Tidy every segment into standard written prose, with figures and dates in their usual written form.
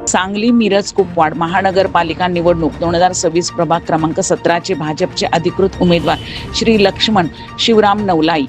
सांगली मिरज कुपवाड महानगरपालिका निवडणूक 2026 प्रभाग क्रमांक 17 भाजपचे अधिकृत उमेदवार श्री लक्ष्मण शिवराम नवलाई,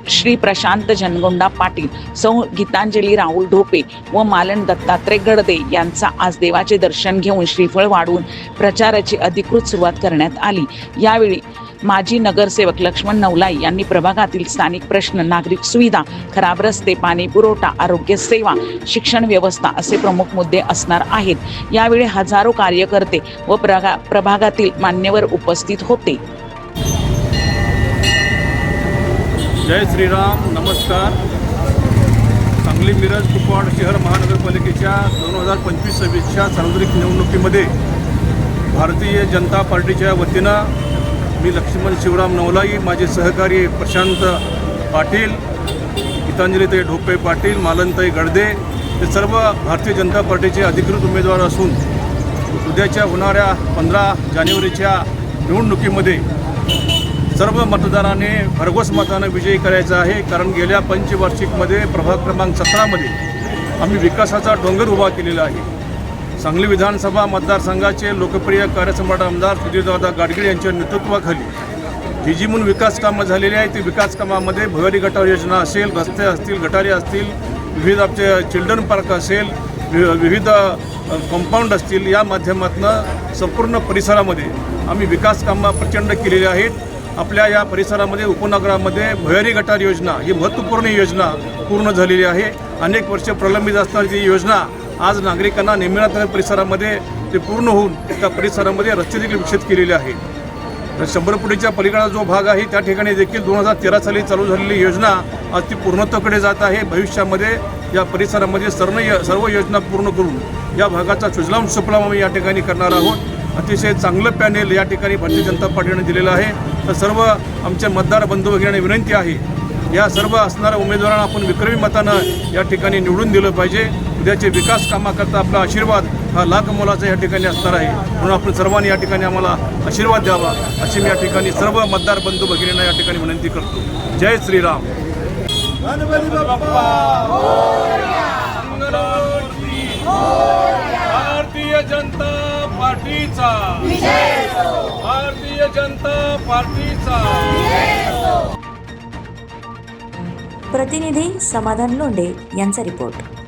श्री प्रशांत जनगोंडा पाटील, सौ गीतांजली राहुल ढोपे व मालन दत्तात्रय गडदे यांचा आज देवाचे दर्शन घेऊन श्रीफळ वाढवून प्रचाराची अधिकृत सुरुवात करण्यात आली। यावेळी माजी नगरसेवक लक्ष्मण नवलाई यांनी प्रभागातील स्थानिक प्रश्न, नागरिक सुविधा, खराब रस्ते, पाणी पुरवठा, आरोग्य सेवा, शिक्षण व्यवस्था असे प्रमुख मुद्दे असणार आहेत। यावेळी हजारो कार्यकर्ते व प्रभागातील मान्यवर उपस्थित होते। जय श्रीराम, नमस्कार। सांगली मिरज कुपवाड शहर महानगरपालिकेच्या 2025-26च्या सार्वत्रिक निवडणुकीमध्ये भारतीय जनता पार्टीच्या वतीनं मी लक्ष्मण शिवराम नवलाई, माझे सहकारी प्रशांत पाटील, गीतांजलीताई ढोपे पाटील, मालनताई गडदे हे सर्व भारतीय जनता पार्टीचे अधिकृत उमेदवार असून उद्याच्या होणाऱ्या 15 जानेवारीच्या निवडणुकीमध्ये सर्व मतदारांनी भरघोस मतानं विजयी करायचा आहे। कारण गेल्या पंचवार्षिकमध्ये प्रभाग क्रमांक 17मध्ये आम्ही विकासाचा डोंगर उभा केलेला आहे। सांगली विधानसभा मतदारसंघाचे लोकप्रिय कार्यसम्राट आमदार सुधीरदादा गाडगीळ यांच्या नेतृत्वाखाली जी म्हणून विकास कामं झालेली आहे, ती विकास कामामध्ये भुयारी गटार योजना असेल, रस्ते असतील, गटारी असतील, विविध आमचे चिल्ड्रन पार्क असेल, विविध कंपाऊंड असतील, या माध्यमातून संपूर्ण परिसरामध्ये आम्ही विकास कामं प्रचंड केलेली आहेत। आपल्या या परिसरामध्ये उपनगरामध्ये भुयारी गटार योजना ही महत्त्वपूर्ण योजना पूर्ण झालेली आहे। अनेक वर्ष प्रलंबित असणारी ती योजना आज नागरिकांना निमिळत परिसरामध्ये ते पूर्ण होऊन त्या परिसरामध्ये रस्ते देखील विकसित केलेले आहेत। 100 फुटीच्या पलीकडचा जो भाग आहे त्या ठिकाणी देखील 2013 साली चालू झालेली योजना आज ती पूर्णत्वाकडे जात आहे। भविष्यामध्ये या परिसरामध्ये सर्व योजना पूर्ण करून या भागाचा सुजलाम सुफलाम आम्ही या ठिकाणी करणार आहोत। अतिशय चांगलं पॅनेल या ठिकाणी भारतीय जनता पार्टीने दिलेलं आहे। तर सर्व आमच्या मतदार बंधू भगिनींना विनंती आहे, या सर्व असणाऱ्या उमेदवारांना आपण विक्रमी मतानं या ठिकाणी निवडून दिलं पाहिजे। उद्याचे विकास कामाकरता आपला आशीर्वाद हा लाख मोलाचा या ठिकाणी असणार आहे, म्हणून आपण सर्वांनी या ठिकाणी आम्हाला आशीर्वाद द्यावा अशी मी या ठिकाणी सर्व मतदार बंधू भगिनींना या ठिकाणी विनंती करतो। जय श्रीराम। भारतीय जनता पार्टीचा, भारतीय जनता पार्टीचा। प्रतिनिधी समाधान लोंढे यांचा रिपोर्ट।